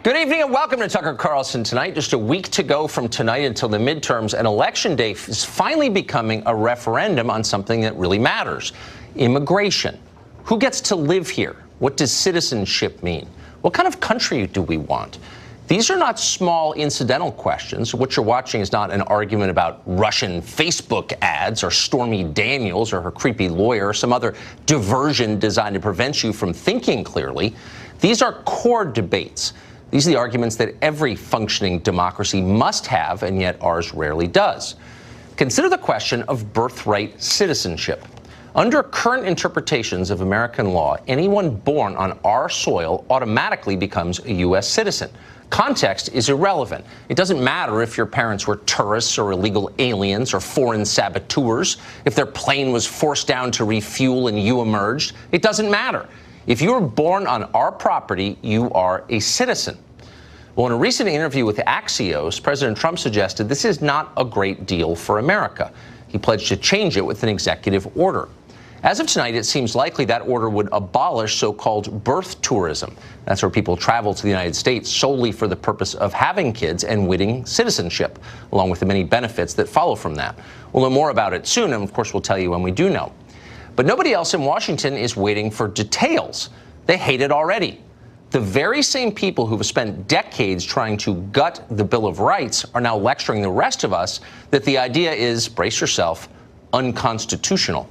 Good evening and welcome to Tucker Carlson Tonight. Just a week to go from tonight until the midterms, and Election Day is finally becoming a referendum on something that really matters: immigration. Who gets to live here? What does citizenship mean? What kind of country do we want? These are not small incidental questions. What you're watching is not an argument about Russian Facebook ads or Stormy Daniels or her creepy lawyer or some other diversion designed to prevent you from thinking clearly. These are core debates. These are the arguments that every functioning democracy must have, and yet ours rarely does. Consider the question of birthright citizenship. Under current interpretations of American law, anyone born on our soil automatically becomes a U.S. citizen. Context is irrelevant. It doesn't matter if your parents were tourists or illegal aliens or foreign saboteurs, if their plane was forced down to refuel and you emerged. It doesn't matter. If you were born on our property, you are a citizen. Well, in a recent interview with Axios, President Trump suggested this is not a great deal for America. He pledged to change it with an executive order. As of tonight, it seems likely that order would abolish so-called birth tourism. That's where people travel to the United States solely for the purpose of having kids and winning citizenship, along with the many benefits that follow from that. We'll know more about it soon, and of course we'll tell you when we do know. But nobody else in Washington is waiting for details. They hate it already. The very same people who have spent decades trying to gut the Bill of Rights are now lecturing the rest of us that the idea is, brace yourself, unconstitutional.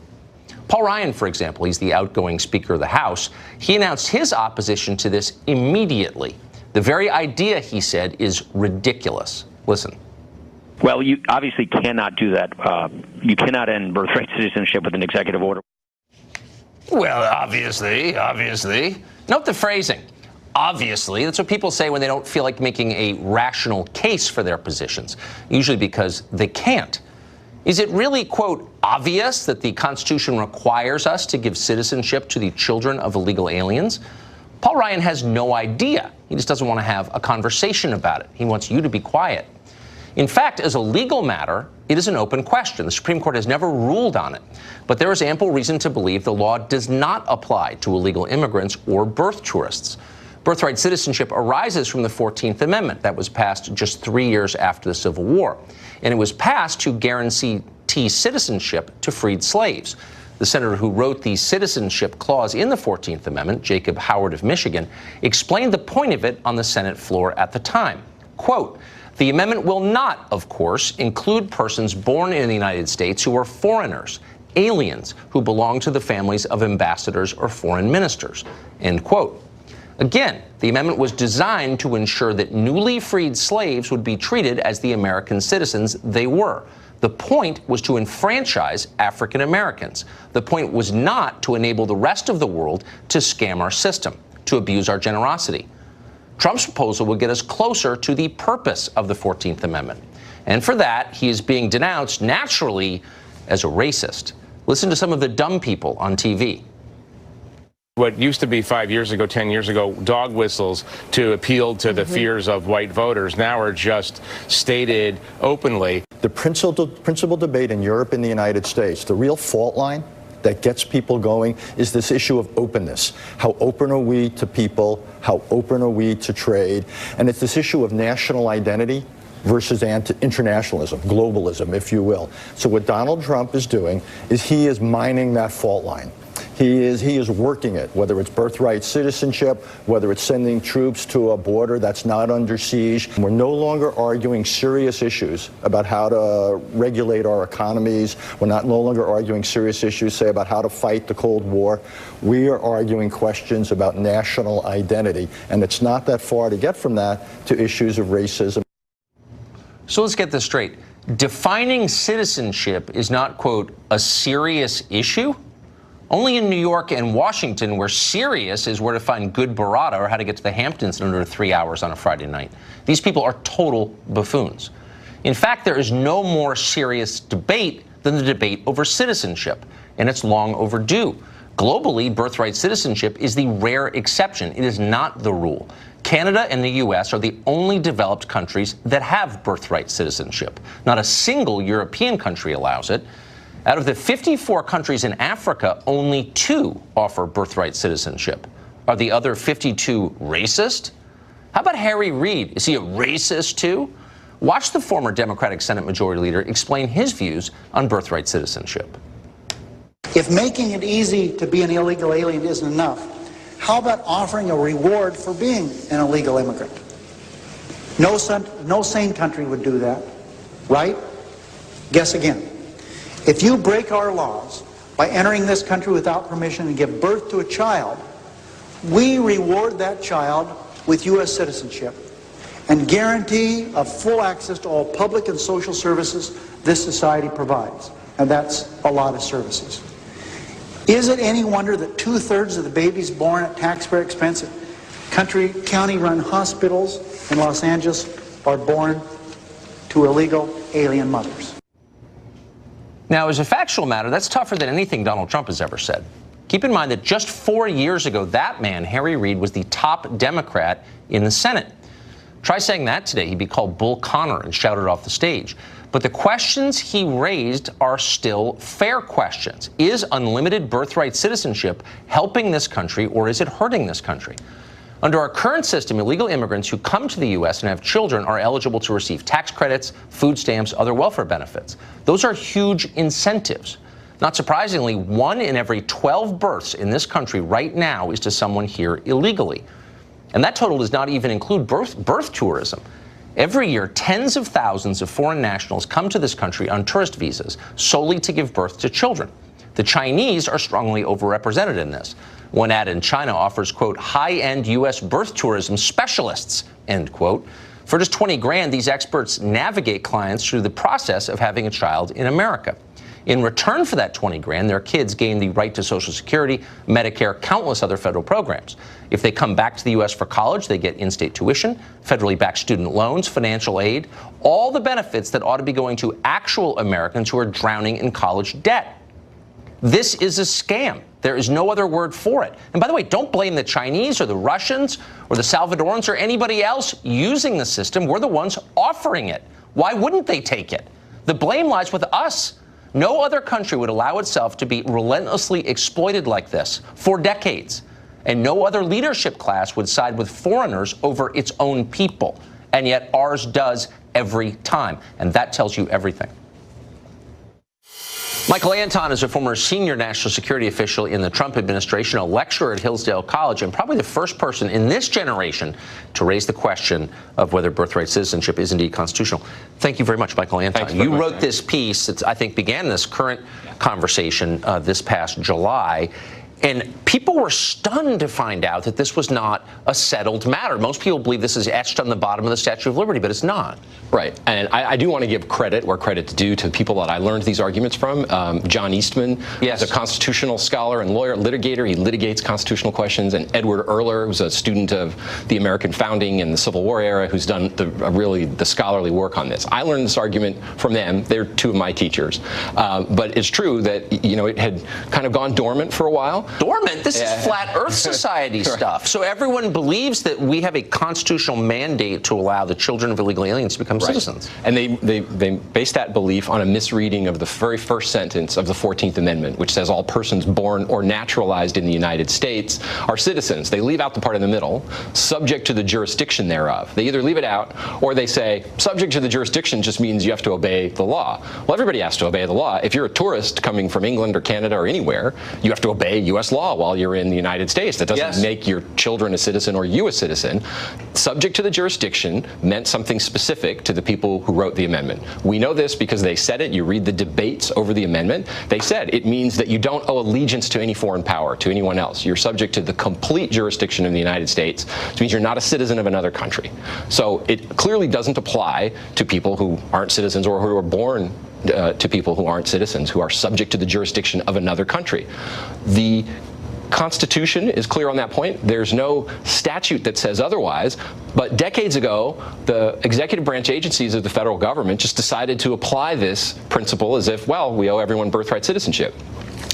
Paul Ryan, for example, he's the outgoing Speaker of the House. He announced his opposition to this immediately. The very idea, he said, is ridiculous. Listen. Well, you obviously cannot do that. You cannot end birthright citizenship with an executive order. Well, obviously. Note the phrasing. Obviously. That's what people say when they don't feel like making a rational case for their positions, usually because they can't. Is it really, quote, obvious that the Constitution requires us to give citizenship to the children of illegal aliens? Paul Ryan has no idea. He just doesn't want to have a conversation about it. He wants you to be quiet. In fact, as a legal matter, it is an open question. The Supreme Court has never ruled on it. But there is ample reason to believe the law does not apply to illegal immigrants or birth tourists. Birthright citizenship arises from the 14th Amendment that was passed just 3 years after the Civil War. And it was passed to guarantee citizenship to freed slaves. The senator who wrote the citizenship clause in the 14th Amendment, Jacob Howard of Michigan, explained the point of it on the Senate floor at the time. Quote, "The amendment will not, of course, include persons born in the United States who are foreigners, aliens who belong to the families of ambassadors or foreign ministers." End quote. Again, the amendment was designed to ensure that newly freed slaves would be treated as the American citizens they were. The point was to enfranchise African Americans. The point was not to enable the rest of the world to scam our system, to abuse our generosity. Trump's proposal would get us closer to the purpose of the 14th Amendment. And for that, he is being denounced naturally as a racist. Listen to some of the dumb people on TV. What used to be 5 years ago, 10 years ago, dog whistles to appeal to the fears of white voters now are just stated openly. The principal debate in Europe and the United States, the real fault line that gets people going is this issue of openness. How open are we to people? How open are we to trade? And it's this issue of national identity versus internationalism, globalism, if you will. So what Donald Trump is doing is he is mining that fault line. He is working it, whether it's birthright citizenship, whether it's sending troops to a border that's not under siege. We're no longer arguing serious issues about how to regulate our economies. We're no longer arguing serious issues, say, about how to fight the Cold War. We are arguing questions about national identity, and it's not that far to get from that to issues of racism. So let's get this straight. Defining citizenship is not, quote, a serious issue? Only in New York and Washington, where serious is where to find good burrata or how to get to the Hamptons in under 3 hours on a Friday night. These people are total buffoons. In fact, there is no more serious debate than the debate over citizenship, and it's long overdue. Globally, birthright citizenship is the rare exception. It is not the rule. Canada and the U.S. are the only developed countries that have birthright citizenship. Not a single European country allows it. Out of the 54 countries in Africa, only 2 offer birthright citizenship. Are the other 52 racist? How about Harry Reid? Is he a racist too? Watch the former Democratic Senate Majority Leader explain his views on birthright citizenship. If making it easy to be an illegal alien isn't enough, how about offering a reward for being an illegal immigrant? No sane country would do that, right? Guess again. If you break our laws by entering this country without permission and give birth to a child, we reward that child with U.S. citizenship and guarantee of full access to all public and social services this society provides. And that's a lot of services. Is it any wonder that 2/3 of the babies born at taxpayer expense at county-run hospitals in Los Angeles are born to illegal alien mothers? Now, as a factual matter, that's tougher than anything Donald Trump has ever said. Keep in mind that just 4 years ago, that man, Harry Reid, was the top Democrat in the Senate. Try saying that today, he'd be called Bull Connor and shouted off the stage. But the questions he raised are still fair questions. Is unlimited birthright citizenship helping this country, or is it hurting this country? Under our current system, illegal immigrants who come to the U.S. and have children are eligible to receive tax credits, food stamps, other welfare benefits. Those are huge incentives. Not surprisingly, 1 in every 12 births in this country right now is to someone here illegally. And that total does not even include birth tourism. Every year, tens of thousands of foreign nationals come to this country on tourist visas solely to give birth to children. The Chinese are strongly overrepresented in this. One ad in China offers, quote, high-end U.S. birth tourism specialists, end quote. For just 20 grand, these experts navigate clients through the process of having a child in America. In return for that 20 grand, their kids gain the right to Social Security, Medicare, countless other federal programs. If they come back to the U.S. for college, they get in-state tuition, federally backed student loans, financial aid, all the benefits that ought to be going to actual Americans who are drowning in college debt. This is a scam. There is no other word for it. And by the way, don't blame the Chinese or the Russians or the Salvadorans or anybody else using the system. We're the ones offering it. Why wouldn't they take it? The blame lies with us. No other country would allow itself to be relentlessly exploited like this for decades. And no other leadership class would side with foreigners over its own people. And yet ours does every time. And that tells you everything. Michael Anton is a former senior national security official in the Trump administration, a lecturer at Hillsdale College, and probably the first person in this generation to raise the question of whether birthright citizenship is indeed constitutional. Thank you very much, Michael Anton. You wrote this piece that I think began this current conversation this past July. And people were stunned to find out that this was not a settled matter. Most people believe this is etched on the bottom of the Statue of Liberty, but it's not. Right. And I do want to give credit where credit's due to the people that I learned these arguments from. John Eastman is a constitutional scholar and lawyer, litigator. He litigates constitutional questions. And Edward Erler, who's a student of the American founding and the Civil War era, who's done really the scholarly work on this. I learned this argument from them. They're two of my teachers. But it's true that, you know, it had kind of gone dormant for a while. Dormant? This is Flat Earth Society stuff. So everyone believes that we have a constitutional mandate to allow the children of illegal aliens to become citizens. And they base that belief on a misreading of the very first sentence of the 14th Amendment, which says all persons born or naturalized in the United States are citizens. They leave out the part in the middle, subject to the jurisdiction thereof. They either leave it out or they say subject to the jurisdiction just means you have to obey the law. Well, everybody has to obey the law. If you're a tourist coming from England or Canada or anywhere, you have to obey U.S. law while you're in the United States. That doesn't make your children a citizen or you a citizen. Subject to the jurisdiction meant something specific to the people who wrote the amendment. We know this because they said it. You read the debates over the amendment. They said it means that you don't owe allegiance to any foreign power, to anyone else. You're subject to the complete jurisdiction of the United States, which means you're not a citizen of another country. So it clearly doesn't apply to people who aren't citizens or who are born to people who aren't citizens, who are subject to the jurisdiction of another country. The Constitution is clear on that point. There's no statute that says otherwise. But decades ago, the executive branch agencies of the federal government just decided to apply this principle as if, well, we owe everyone birthright citizenship.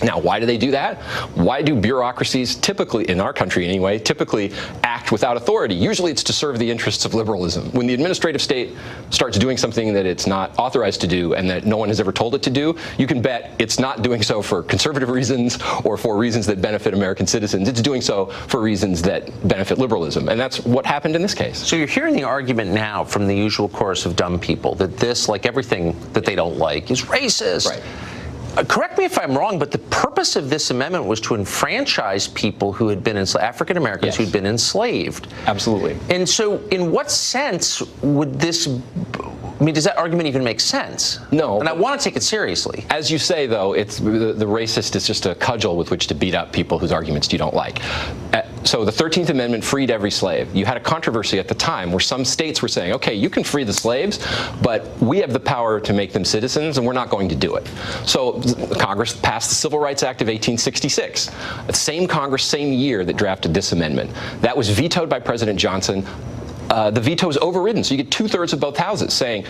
Now, why do they do that? Why do bureaucracies typically, in our country anyway, typically act without authority? Usually it's to serve the interests of liberalism. When the administrative state starts doing something that it's not authorized to do and that no one has ever told it to do, you can bet it's not doing so for conservative reasons or for reasons that benefit American citizens. It's doing so for reasons that benefit liberalism. And that's what happened in this case. So you're hearing the argument now from the usual chorus of dumb people that this, like everything that they don't like, is racist. Right. Correct me if I'm wrong, but the purpose of this amendment was to enfranchise people who had been African Americans who'd been enslaved. Absolutely. And so, in what sense would this? I mean, does that argument even make sense? No. And I want to take it seriously. As you say, though, it's the racist is just a cudgel with which to beat up people whose arguments you don't like. So the 13th Amendment freed every slave. You had a controversy at the time where some states were saying, okay, you can free the slaves, but we have the power to make them citizens, and we're not going to do it. So Congress passed the Civil Rights Act of 1866. The same Congress, same year that drafted this amendment. That was vetoed by President Johnson. The veto was overridden, so you get 2/3 of both houses saying,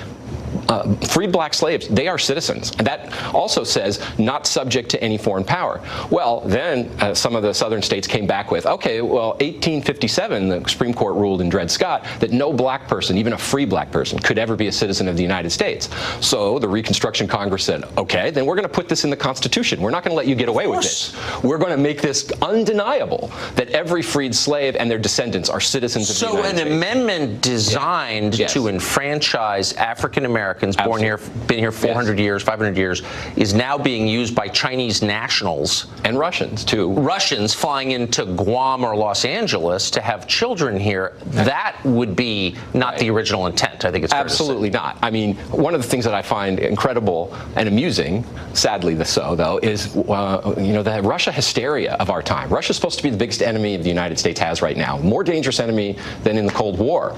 freed black slaves, they are citizens. And that also says not subject to any foreign power. Well, then some of the southern states came back with, okay, well, 1857, the Supreme Court ruled in Dred Scott that no black person, even a free black person, could ever be a citizen of the United States. So the Reconstruction Congress said, okay, then we're going to put this in the Constitution. We're not going to let you get away with this. We're going to make this undeniable that every freed slave and their descendants are citizens of the United States. So an amendment designed to enfranchise African Americans born here, been here 400 years, 500 years, is now being used by Chinese nationals. And Russians, too. Russians flying into Guam or Los Angeles to have children here. That would be not the original intent, I think it's fair to say. Absolutely not. I mean, one of the things that I find incredible and amusing, sadly so, though, is the Russia hysteria of our time. Russia's supposed to be the biggest enemy the United States has right now, more dangerous enemy than in the Cold War.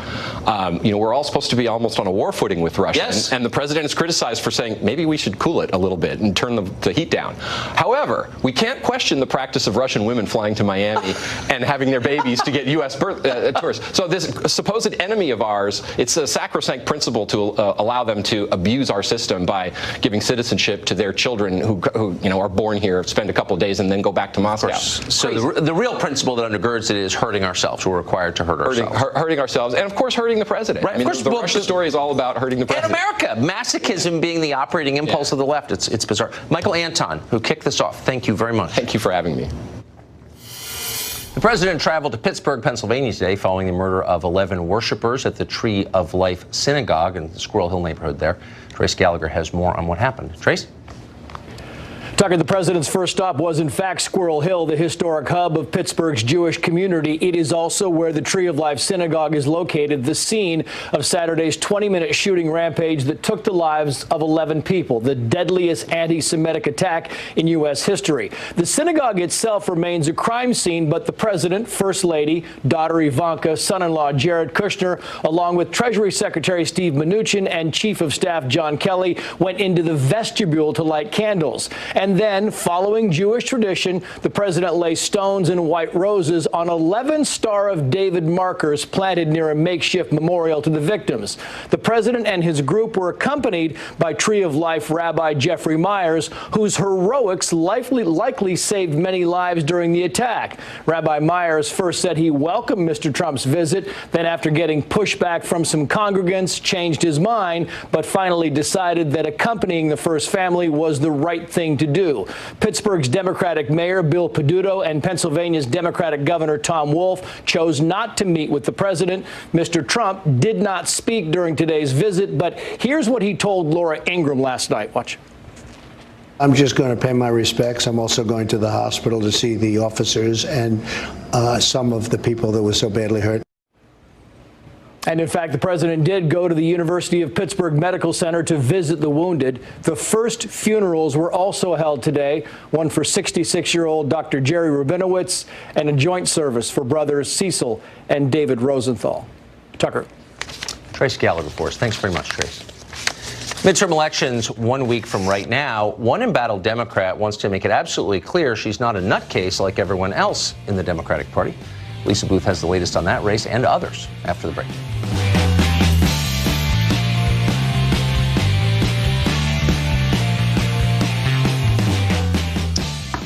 We're all supposed to be almost on a war footing with Russia. Yes. And the president is criticized for saying maybe we should cool it a little bit and turn the heat down. However, we can't question the practice of Russian women flying to Miami and having their babies to get U.S. tourists. So this supposed enemy of ours, it's a sacrosanct principle to allow them to abuse our system by giving citizenship to their children who are born here, spend a couple of days, and then go back to Moscow. So the real principle that undergirds it is hurting ourselves. We're required to hurt ourselves. Hurting ourselves, and of course hurting the president. Right. I mean, of course, the Russia story is all about hurting the president. In America, masochism being the operating impulse of the left. It's bizarre. Michael Anton, who kicked this off, thank you very much. Thank you for having me. The president traveled to Pittsburgh, Pennsylvania today following the murder of 11 worshipers at the Tree of Life Synagogue in the Squirrel Hill neighborhood there. Trace Gallagher has more on what happened. Trace? Tucker, the president's first stop was in fact Squirrel Hill, the historic hub of Pittsburgh's Jewish community. It is also where the Tree of Life Synagogue is located, the scene of Saturday's 20-minute shooting rampage that took the lives of 11 people, the deadliest anti-Semitic attack in U.S. history. The synagogue itself remains a crime scene, but the president, First Lady, daughter Ivanka, son-in-law Jared Kushner, along with Treasury Secretary Steve Mnuchin and Chief of Staff John Kelly, went into the vestibule to light candles. And then, following Jewish tradition, the president lay stones and white roses on 11 Star of David markers planted near a makeshift memorial to the victims. The president and his group were accompanied by Tree of Life Rabbi Jeffrey Myers, whose heroics likely saved many lives during the attack. Rabbi Myers first said he welcomed Mr. Trump's visit, then after getting pushback from some congregants, changed his mind, but finally decided that accompanying the first family was the right thing to do. Pittsburgh's Democratic Mayor Bill Peduto and Pennsylvania's Democratic Governor Tom Wolf chose not to meet with the president. Mr. Trump did not speak during today's visit, but here's what he told Laura Ingraham last night. Watch. I'm just going to pay my respects. I'm also going to the hospital to see the officers and some of the people that were so badly hurt. And in fact, the president did go to the University of Pittsburgh Medical Center to visit the wounded. The first funerals were also held today, one for 66-year-old Dr. Jerry Rabinowitz and a joint service for brothers Cecil and David Rosenthal. Tucker. Trace Gallagher for us. Thanks very much, Trace. Midterm elections 1 week from right now. One embattled Democrat wants to make it absolutely clear she's not a nutcase like everyone else in the Democratic Party. Lisa Booth has the latest on that race and others after the break.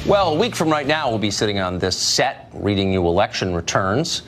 Well, a week from right now, we'll be sitting on this set, reading you election returns.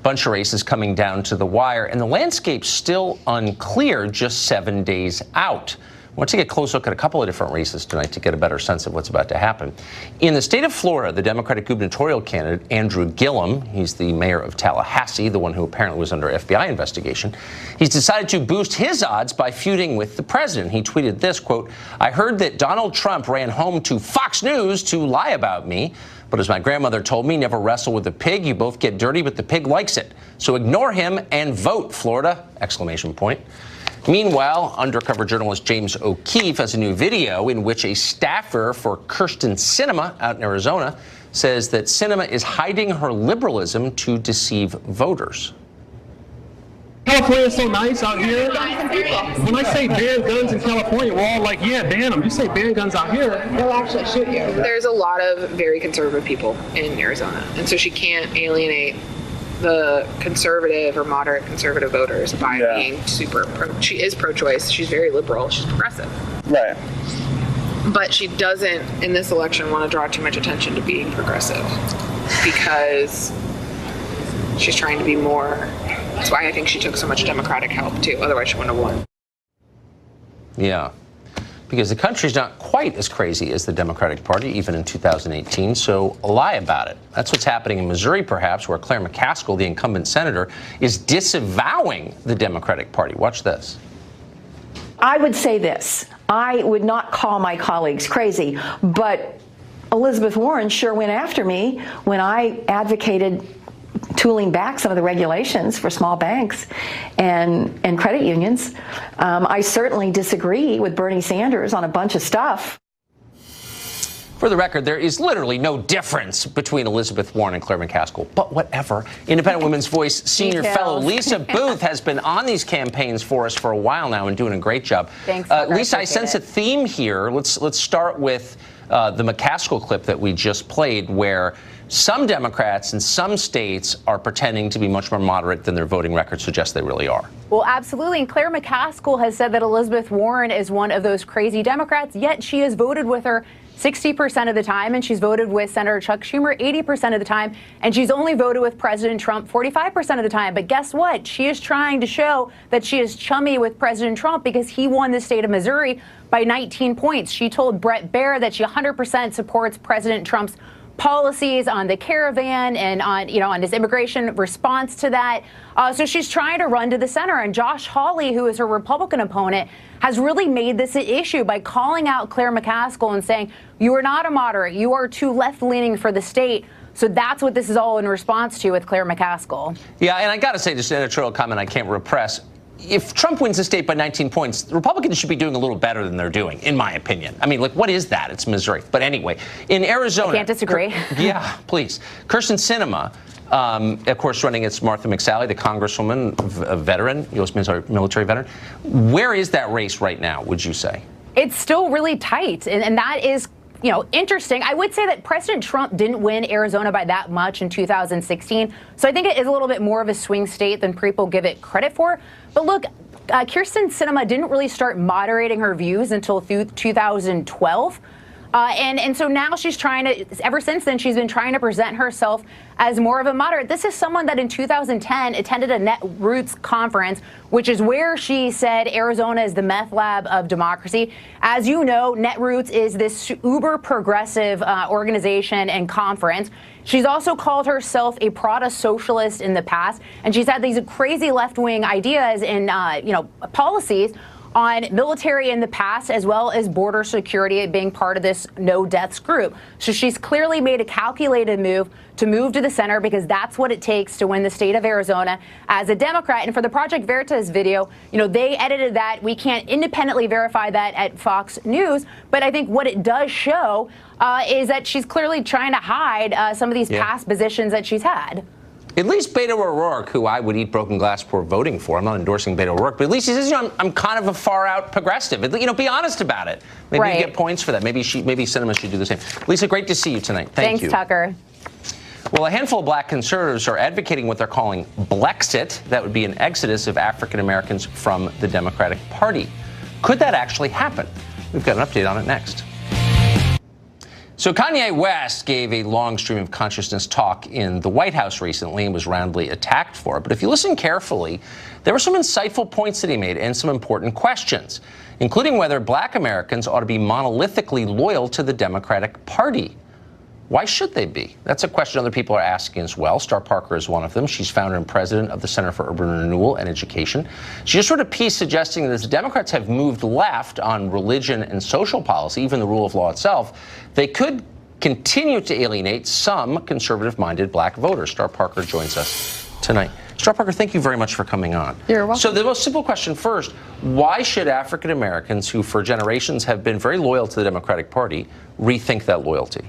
Bunch of races coming down to the wire, and the landscape's still unclear just 7 days out. I want to take a close look at a couple of different races tonight to get a better sense of what's about to happen. In the state of Florida, the Democratic gubernatorial candidate, Andrew Gillum, he's the mayor of Tallahassee, the one who apparently was under FBI investigation, he's decided to boost his odds by feuding with the president. He tweeted this, quote, "I heard that Donald Trump ran home to Fox News to lie about me. But as my grandmother told me, never wrestle with a pig. You both get dirty, but the pig likes it. So ignore him and vote, Florida!" Exclamation point. Meanwhile, undercover journalist James O'Keefe has a new video in which a staffer for Kyrsten Sinema out in Arizona says that Sinema is hiding her liberalism to deceive voters. California's so nice out here. When I say ban guns in California, we're all like, yeah, ban them. You say ban guns out here, they'll actually shoot you. There's a lot of very conservative people in Arizona, and so she can't alienate the conservative or moderate conservative voters by being super she is pro-choice. She's very liberal. She's progressive. Right. But she doesn't, in this election, want to draw too much attention to being progressive because she's trying to be more. That's why I think she took so much Democratic help, too. Otherwise, she wouldn't have won. Yeah, because the country's not quite as crazy as the Democratic Party, even in 2018, so lie about it. That's what's happening in Missouri, perhaps, where Claire McCaskill, the incumbent senator, is disavowing the Democratic Party. Watch this. I would say this. I would not call my colleagues crazy, but Elizabeth Warren sure went after me when I advocated tooling back some of the regulations for small banks and credit unions. I certainly disagree with Bernie Sanders on a bunch of stuff. For the record, there is literally no difference between Elizabeth Warren and Claire McCaskill, but whatever. Independent Women's Voice senior fellow Lisa Booth has been on these campaigns for us for a while now and doing a great job. Thanks, Lisa, I sense a theme here. Let's start with the McCaskill clip that we just played, where some Democrats in some states are pretending to be much more moderate than their voting records suggest they really are. Well, absolutely. And Claire McCaskill has said that Elizabeth Warren is one of those crazy Democrats, yet she has voted with her 60% of the time, and she's voted with Senator Chuck Schumer 80% of the time, and she's only voted with President Trump 45% of the time. But guess what? She is trying to show that she is chummy with President Trump because he won the state of Missouri by 19 points. She told Bret Baier that she 100% supports President Trump's policies on the caravan and on his immigration response to that. So she's trying to run to the center. And Josh Hawley, who is her Republican opponent, has really made this an issue by calling out Claire McCaskill and saying, you are not a moderate. You are too left-leaning for the state. So that's what this is all in response to with Claire McCaskill. Yeah, and I got to say, just an editorial comment I can't repress. If Trump wins the state by 19 points, the Republicans should be doing a little better than they're doing, in my opinion. I mean, like, what is that? It's Missouri. But anyway, in Arizona. I can't disagree. Yeah, please. Kyrsten Sinema, of course, running against Martha McSally, the congresswoman, a veteran, U.S. military veteran. Where is that race right now, would you say? It's still really tight, and that is interesting. I would say that President Trump didn't win Arizona by that much in 2016. So I think it is a little bit more of a swing state than people give it credit for. But look, Kyrsten Sinema didn't really start moderating her views until 2012. And so now she's trying to, ever since then, she's been trying to present herself as more of a moderate. This is someone that in 2010 attended a Netroots conference, which is where she said Arizona is the meth lab of democracy. As you know, Netroots is this uber progressive organization and conference. She's also called herself a proto-socialist in the past, and she's had these crazy left-wing ideas and policies on military in the past, as well as border security being part of this no deaths group. So she's clearly made a calculated move to move to the center because that's what it takes to win the state of Arizona as a Democrat. And for the Project Veritas video, they edited that. We can't independently verify that at Fox News, but I think what it does show is that she's clearly trying to hide some of these past positions that she's had. At least Beto O'Rourke, who I would eat broken glass before voting for, I'm not endorsing Beto O'Rourke, but at least he says, I'm kind of a far-out progressive. Be honest about it. Maybe you get points for that. Maybe Sinema should do the same. Lisa, great to see you tonight. Thank you. Thanks, Tucker. Well, a handful of black conservatives are advocating what they're calling Blexit. That would be an exodus of African Americans from the Democratic Party. Could that actually happen? We've got an update on it next. So Kanye West gave a long stream of consciousness talk in the White House recently and was roundly attacked for it. But if you listen carefully, there were some insightful points that he made and some important questions, including whether black Americans ought to be monolithically loyal to the Democratic Party. Why should they be? That's a question other people are asking as well. Star Parker is one of them. She's founder and president of the Center for Urban Renewal and Education. She just wrote a piece suggesting that as the Democrats have moved left on religion and social policy, even the rule of law itself, they could continue to alienate some conservative-minded black voters. Star Parker joins us tonight. Star Parker, thank you very much for coming on. You're welcome. So the most simple question first, why should African Americans who for generations have been very loyal to the Democratic Party rethink that loyalty?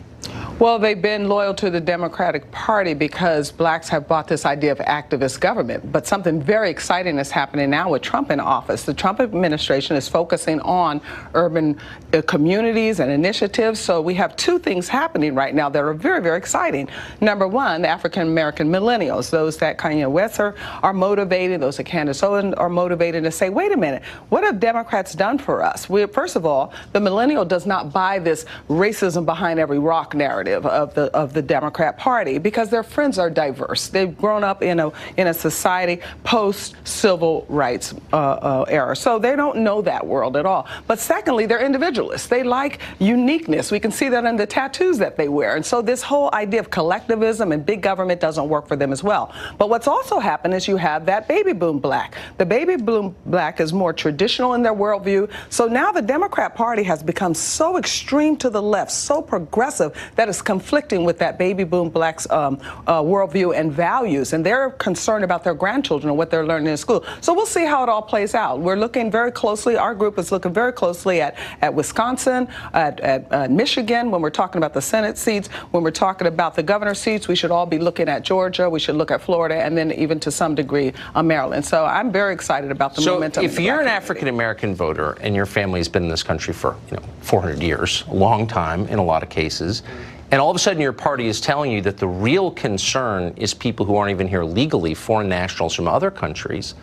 Well, they've been loyal to the Democratic Party because blacks have bought this idea of activist government. But something very exciting is happening now with Trump in office. The Trump administration is focusing on urban communities and initiatives. So we have two things happening right now that are very, very exciting. Number one, the African-American millennials, those that Kanye West are motivated, those that Candace Owens are motivated to say, wait a minute, what have Democrats done for us? First of all, the millennial does not buy this racism behind every rock narrative of the Democrat Party because their friends are diverse. They've grown up in a society post-civil rights era, so they don't know that world at all. But secondly, they're individualists. They like uniqueness. We can see that in the tattoos that they wear. And so this whole idea of collectivism and big government doesn't work for them as well. But what's also happened is you have that baby boom black. The baby boom black is more traditional in their worldview. So now the Democrat Party has become so extreme to the left, so progressive, that it's conflicting with that baby boom black's worldview and values, and they're concerned about their grandchildren and what they're learning in school. So we'll see how it all plays out. We're looking very closely, our group is looking very closely at Wisconsin, at Michigan, when we're talking about the Senate seats, when we're talking about the governor seats, we should all be looking at Georgia, we should look at Florida, and then even to some degree Maryland. So I'm very excited about the momentum. So if you're an African-American voter and your family's been in this country for 400 years, a long time in a lot of cases, and all of a sudden your party is telling you that the real concern is people who aren't even here legally, foreign nationals from other countries,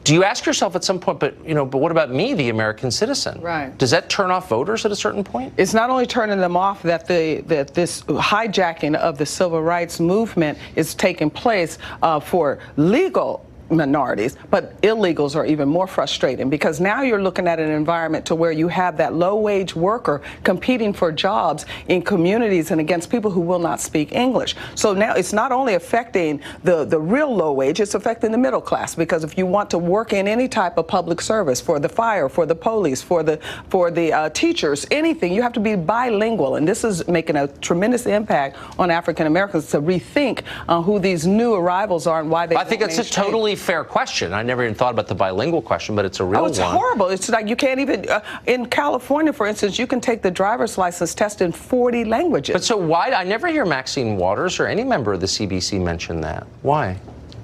do you ask yourself at some point, but what about me, the American citizen? Right. Does that turn off voters at a certain point? It's not only turning them off that this hijacking of the civil rights movement is taking place for legal minorities, but illegals are even more frustrating because now you're looking at an environment to where you have that low-wage worker competing for jobs in communities and against people who will not speak English. So now it's not only affecting the real low wage, it's affecting the middle class, because if you want to work in any type of public service, for the fire, for the police, for the teachers, anything, you have to be bilingual, and this is making a tremendous impact on African Americans to rethink who these new arrivals are and why they. I think it's a totally fair question. I never even thought about the bilingual question, but it's a real one. Oh, it's horrible. It's like you can't even, in California, for instance, you can take the driver's license test in 40 languages. But so why, I never hear Maxine Waters or any member of the CBC mention that. Why?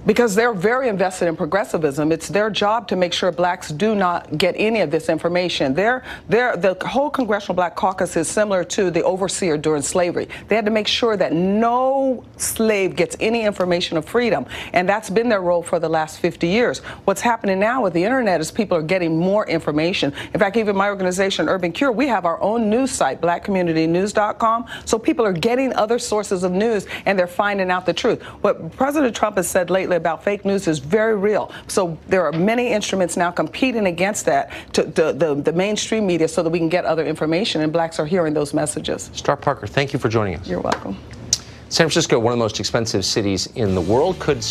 Because they're very invested in progressivism. It's their job to make sure blacks do not get any of this information. The whole Congressional Black Caucus is similar to the overseer during slavery. They had to make sure that no slave gets any information of freedom, and that's been their role for the last 50 years. What's happening now with the internet is people are getting more information. In fact, even my organization, Urban Cure, we have our own news site, blackcommunitynews.com, so people are getting other sources of news, and they're finding out the truth. What President Trump has said lately about fake news is very real. So there are many instruments now competing against that, to the mainstream media, so that we can get other information, and blacks are hearing those messages. Star Parker, thank you for joining us. You're welcome. San Francisco, one of the most expensive cities in the world, could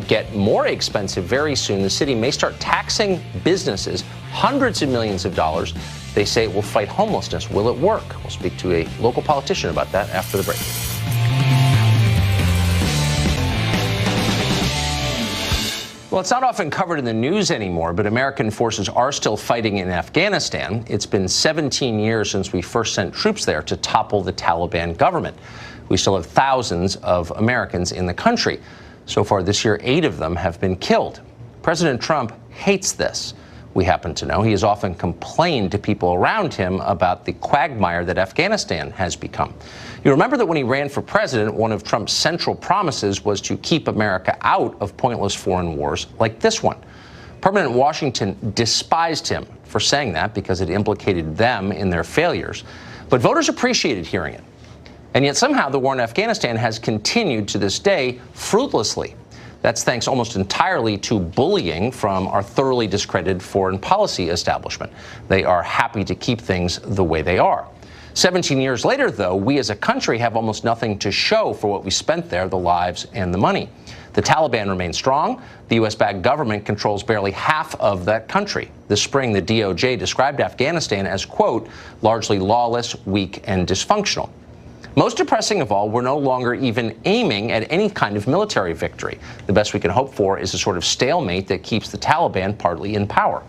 get more expensive very soon. The city may start taxing businesses hundreds of millions of dollars. They say it will fight homelessness. Will it work? We'll speak to a local politician about that after the break. Well, it's not often covered in the news anymore, but American forces are still fighting in Afghanistan. It's been 17 years since we first sent troops there to topple the Taliban government. We still have thousands of Americans in the country. So far this year, 8 of them have been killed. President Trump hates this. We happen to know he has often complained to people around him about the quagmire that Afghanistan has become. You remember that when he ran for president, one of Trump's central promises was to keep America out of pointless foreign wars like this one. Permanent Washington despised him for saying that because it implicated them in their failures. But voters appreciated hearing it. And yet somehow the war in Afghanistan has continued to this day fruitlessly. That's thanks almost entirely to bullying from our thoroughly discredited foreign policy establishment. They are happy to keep things the way they are. 17 years later, though, we as a country have almost nothing to show for what we spent there, the lives and the money. The Taliban remains strong. The U.S.-backed government controls barely half of that country. This spring, the DOJ described Afghanistan as, quote, largely lawless, weak, and dysfunctional. Most depressing of all, we're no longer even aiming at any kind of military victory. The best we can hope for is a sort of stalemate that keeps the Taliban partly in power.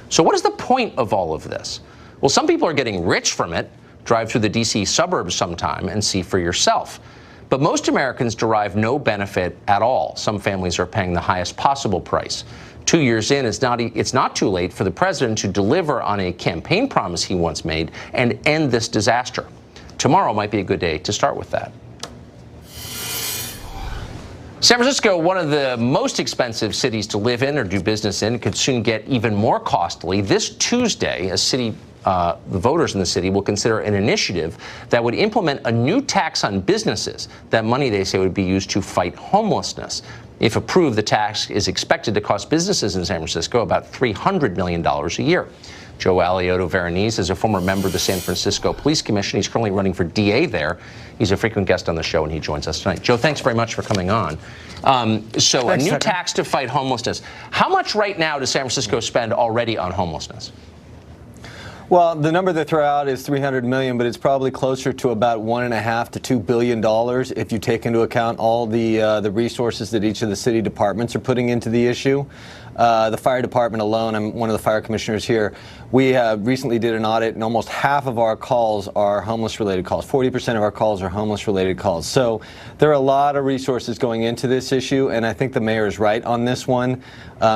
So what is the point of all of this? Well, some people are getting rich from it. Drive through the D.C. suburbs sometime and see for yourself. But most Americans derive no benefit at all. Some families are paying the highest possible price. 2 years in, it's not too late for the president to deliver on a campaign promise he once made and end this disaster. Tomorrow might be a good day to start with that. San Francisco, one of the most expensive cities to live in or do business in, could soon get even more costly. This Tuesday, the voters in the city will consider an initiative that would implement a new tax on businesses. That money, they say, would be used to fight homelessness. If approved, the tax is expected to cost businesses in San Francisco about $300 million a year. Joe Alioto Veronese is a former member of the San Francisco Police Commission. He's currently running for DA there. He's a frequent guest on the show, and he joins us tonight. Joe, thanks very much for coming on. Thanks, a new tax to fight homelessness. How much right now does San Francisco spend already on homelessness? Well, the number they throw out is $300 million, but it's probably closer to about $1.5 to $2 billion if you take into account all the resources that each of the city departments are putting into the issue. The fire department alone, I'm one of the fire commissioners here, we recently did an audit, and almost half of our calls are homeless-related calls. 40% of our calls are homeless-related calls. So there are a lot of resources going into this issue, and I think the mayor is right on this one.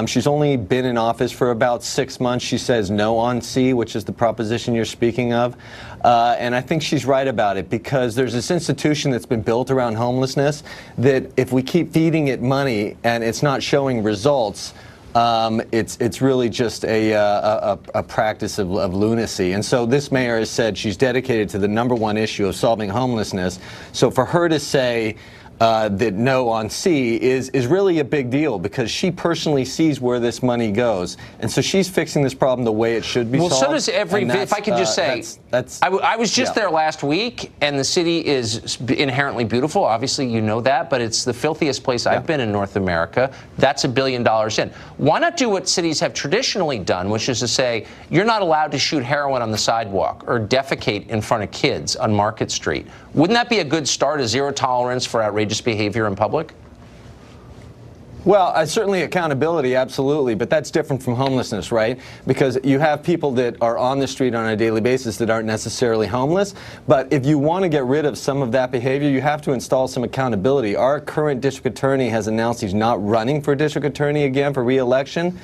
She's only been in office for about 6 months. She says no on C, which is the proposition you're speaking of. And I think she's right about it, because there's this institution that's been built around homelessness that if we keep feeding it money and it's not showing results, it's really just a practice of lunacy. And so this mayor has said she's dedicated to the #1 issue of solving homelessness. So for her to say that no on C is really a big deal, because she personally sees where this money goes. And so she's fixing this problem the way it should be solved. Well, so does every, if I could just say, I was just there last week, and the city is inherently beautiful. Obviously, you know that, but it's the filthiest place I've been in North America. That's $1 billion in. Why not do what cities have traditionally done, which is to say, you're not allowed to shoot heroin on the sidewalk or defecate in front of kids on Market Street? Wouldn't that be a good start, a zero tolerance for outrageous behavior in public? Well, certainly accountability, absolutely, but that's different from homelessness, right? Because you have people that are on the street on a daily basis that aren't necessarily homeless, but if you want to get rid of some of that behavior, you have to install some accountability. Our current district attorney has announced he's not running for district attorney again for re-election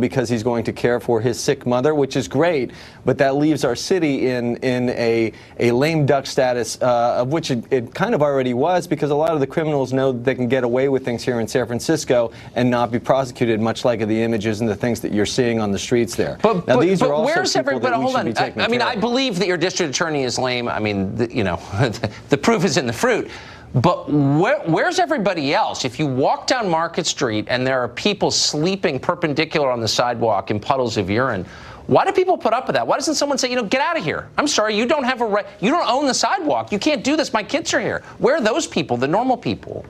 because he's going to care for his sick mother, which is great, but that leaves our city in a lame duck status, of which it kind of already was, because a lot of the criminals know they can get away with things here in San Francisco and not be prosecuted, much like the images and the things that you're seeing on the streets there. But these are also where's people everybody? that we Hold should on. be taking I mean, care I of. believe that your district attorney is lame. I mean, the proof is in the fruit. But where's everybody else? If you walk down Market Street and there are people sleeping perpendicular on the sidewalk in puddles of urine, why do people put up with that? Why doesn't someone say, get out of here? I'm sorry, you don't have a right. You don't own the sidewalk. You can't do this. My kids are here. Where are those people, the normal people?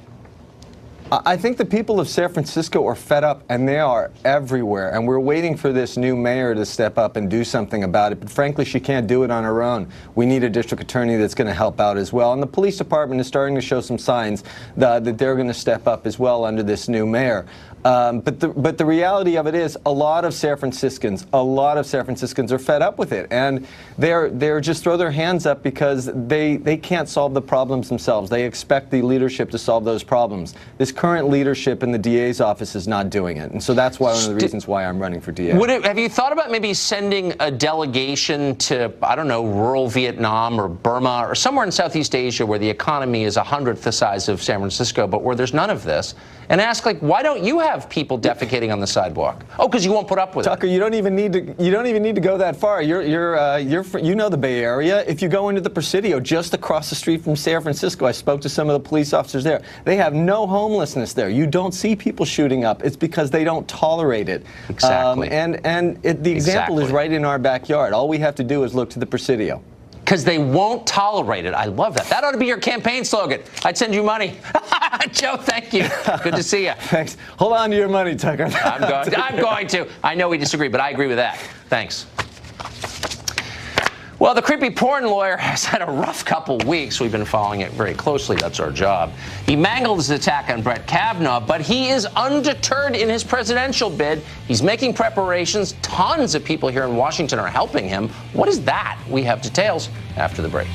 I think the people of San Francisco are fed up, and they are everywhere. And we're waiting for this new mayor to step up and do something about it. But frankly, she can't do it on her own. We need a district attorney that's going to help out as well. And the police department is starting to show some signs that they're going to step up as well under this new mayor. But the reality of it is, a lot of San Franciscans are fed up with it, and they're just throw their hands up because they can't solve the problems themselves. They expect the leadership to solve those problems. This current leadership in the DA's office is not doing it. And so that's one of the reasons why I'm running for DA. Have you thought about maybe sending a delegation to, I don't know, rural Vietnam or Burma or somewhere in Southeast Asia where the economy is 100th the size of San Francisco, but where there's none of this, and ask, like, why don't you have people defecating on the sidewalk? Oh, because you won't put up with Tucker, it. you don't even need to go that far. You know the Bay Area. If you go into the Presidio, just across the street from San Francisco, I spoke to some of the police officers there. They have no homelessness there. You don't see people shooting up. It's because they don't tolerate it. Exactly. The example is right in our backyard. All we have to do is look to the Presidio. Because they won't tolerate it. I love that. That ought to be your campaign slogan. I'd send you money. Joe, thank you. Good to see you. Thanks. Hold on to your money, Tucker. I'm going to. I know we disagree, but I agree with that. Thanks. Well, the creepy porn lawyer has had a rough couple weeks. We've been following it very closely. That's our job. He mangled his attack on Brett Kavanaugh, but he is undeterred in his presidential bid. He's making preparations. Tons of people here in Washington are helping him. What is that? We have details after the break.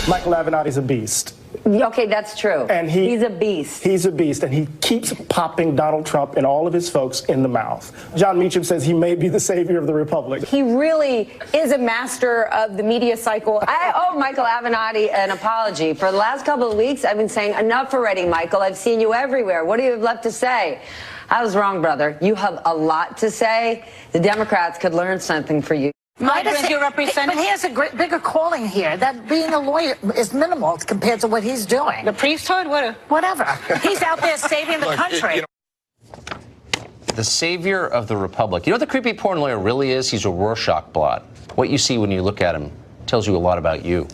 Michael Avenatti's a beast. Okay, that's true. And he's a beast. He's a beast, and he keeps popping Donald Trump and all of his folks in the mouth. John Meacham says he may be the savior of the republic. He really is a master of the media cycle. I owe Michael Avenatti an apology. For the last couple of weeks, I've been saying, enough already, Michael. I've seen you everywhere. What do you have left to say? I was wrong, brother. You have a lot to say. The Democrats could learn something from you. But he has a bigger calling here. That being a lawyer is minimal compared to what he's doing. The priesthood, whatever. He's out there saving the country. The savior of the republic. You know what the creepy porn lawyer really is? He's a Rorschach blot. What you see when you look at him tells you a lot about you.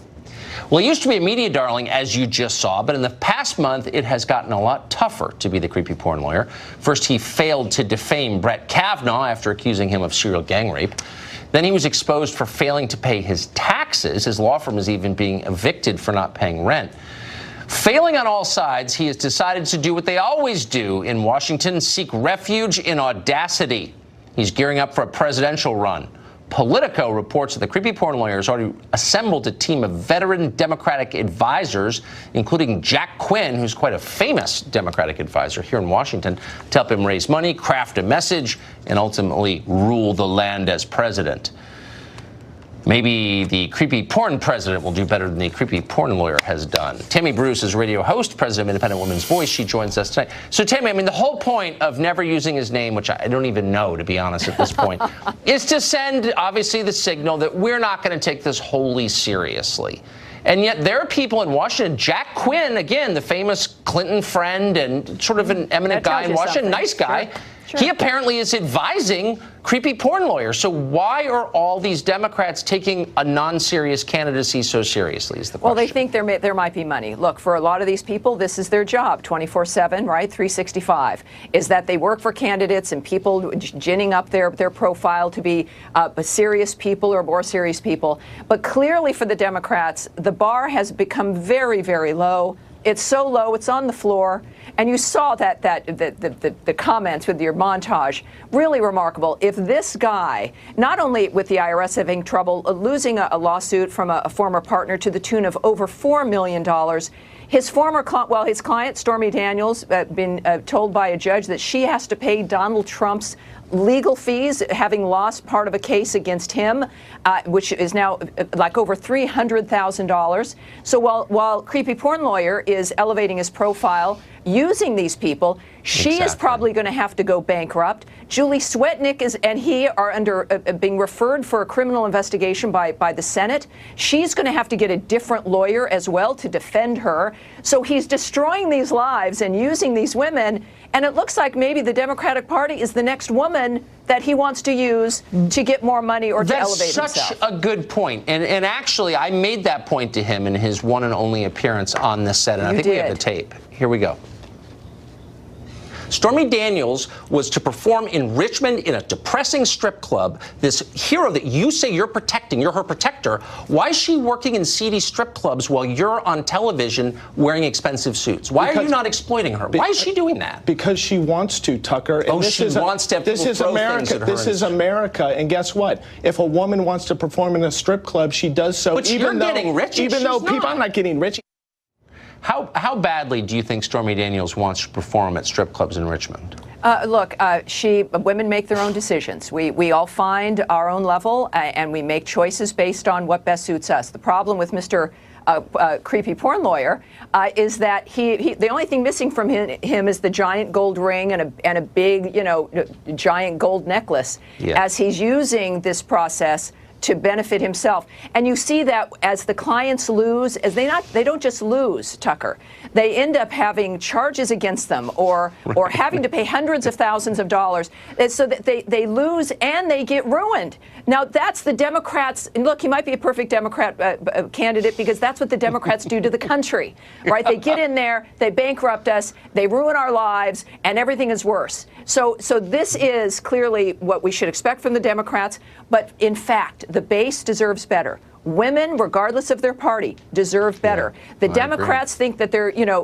Well, he used to be a media darling, as you just saw, but in the past month, it has gotten a lot tougher to be the creepy porn lawyer. First, he failed to defame Brett Kavanaugh after accusing him of serial gang rape. Then he was exposed for failing to pay his taxes. His law firm is even being evicted for not paying rent. Failing on all sides, he has decided to do what they always do in Washington, seek refuge in audacity. He's gearing up for a presidential run. Politico reports that the creepy porn lawyer has already assembled a team of veteran Democratic advisors, including Jack Quinn, who's quite a famous Democratic advisor here in Washington, to help him raise money, craft a message, and ultimately rule the land as president. Maybe the creepy porn president will do better than the creepy porn lawyer has done. Tammy Bruce is radio host, president of Independent Women's Voice. She joins us tonight. So, Tammy, I mean, the whole point of never using his name, which I don't even know, to be honest, at this point, is to send, obviously, the signal that we're not going to take this wholly seriously. And yet there are people in Washington, Jack Quinn, again, the famous Clinton friend and sort of an eminent guy in Washington, nice guy. Sure. Sure. He apparently is advising creepy porn lawyers. So why are all these Democrats taking a non-serious candidacy so seriously is the question. Well, they think there might be money. Look, for a lot of these people, this is their job, 24/7, right, 365, is that they work for candidates and people ginning up their profile to be serious people or more serious people. But clearly for the Democrats, the bar has become very, very low. It's so low, it's on the floor. And you saw that the comments with your montage, really remarkable. If this guy, not only with the IRS having trouble losing a lawsuit from a former partner to the tune of over $4 million, his client, Stormy Daniels, been told by a judge that she has to pay Donald Trump's legal fees, having lost part of a case against him, which is now like over $300,000. So while creepy porn lawyer is elevating his profile, using these people, she is probably going to have to go bankrupt. Julie Swetnick and he are under being referred for a criminal investigation by the Senate. She's going to have to get a different lawyer as well to defend her. So he's destroying these lives and using these women. And it looks like maybe the Democratic Party is the next woman that he wants to use to get more money or to elevate himself. That's such a good point. And actually, I made that point to him in his one and only appearance on this set. And I think we have the tape. Here we go. Stormy Daniels was to perform in Richmond in a depressing strip club. This hero that you say you're protecting, you're her protector. Why is she working in seedy strip clubs while you're on television wearing expensive suits? Why are you not exploiting her? Why is she doing that? Because she wants to, Tucker. And she wants to have people This is America. This is America. And guess what? If a woman wants to perform in a strip club, she does so. But you're getting rich. Even though people, I'm not getting rich. How badly do you think Stormy Daniels wants to perform at strip clubs in Richmond? Look, women make their own decisions. We all find our own level, and we make choices based on what best suits us. The problem with Mr. Creepy porn lawyer is that the only thing missing from him is the giant gold ring and a big, giant gold necklace, as he's using this process to benefit himself. And you see that as the clients lose, as they don't just lose, Tucker. They end up having charges against them or having to pay hundreds of thousands of dollars, so that they lose and they get ruined. Now, that's the Democrats. And look, he might be a perfect Democrat candidate because that's what the Democrats do to the country, right? They get in there, they bankrupt us, they ruin our lives, and everything is worse. So this is clearly what we should expect from the Democrats. But in fact, the base deserves better. Women, regardless of their party, deserve better. The Democrats think that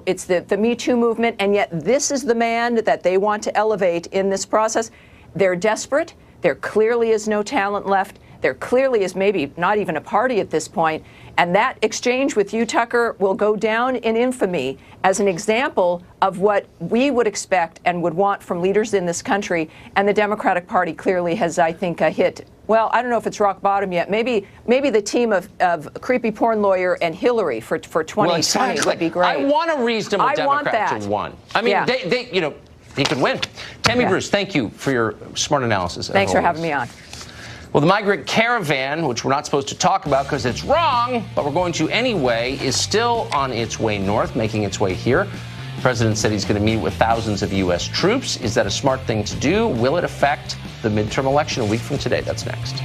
it's the Me Too movement, and yet this is the man that they want to elevate in this process. They're desperate. There clearly is no talent left. There clearly is maybe not even a party at this point. And that exchange with you, Tucker, will go down in infamy as an example of what we would expect and would want from leaders in this country. And the Democratic Party clearly has, I think, hit, well, I don't know if it's rock bottom yet. Maybe the team of creepy porn lawyer and Hillary for 2020 would be great. I want a reasonable Democrat to win. I mean, he could win. Tammy Bruce, thank you for your smart analysis. Thanks for having me on. Well, the migrant caravan, which we're not supposed to talk about because it's wrong, but we're going to anyway, is still on its way north, making its way here. The president said he's going to meet with thousands of U.S. troops. Is that a smart thing to do? Will it affect the midterm election a week from today? That's next.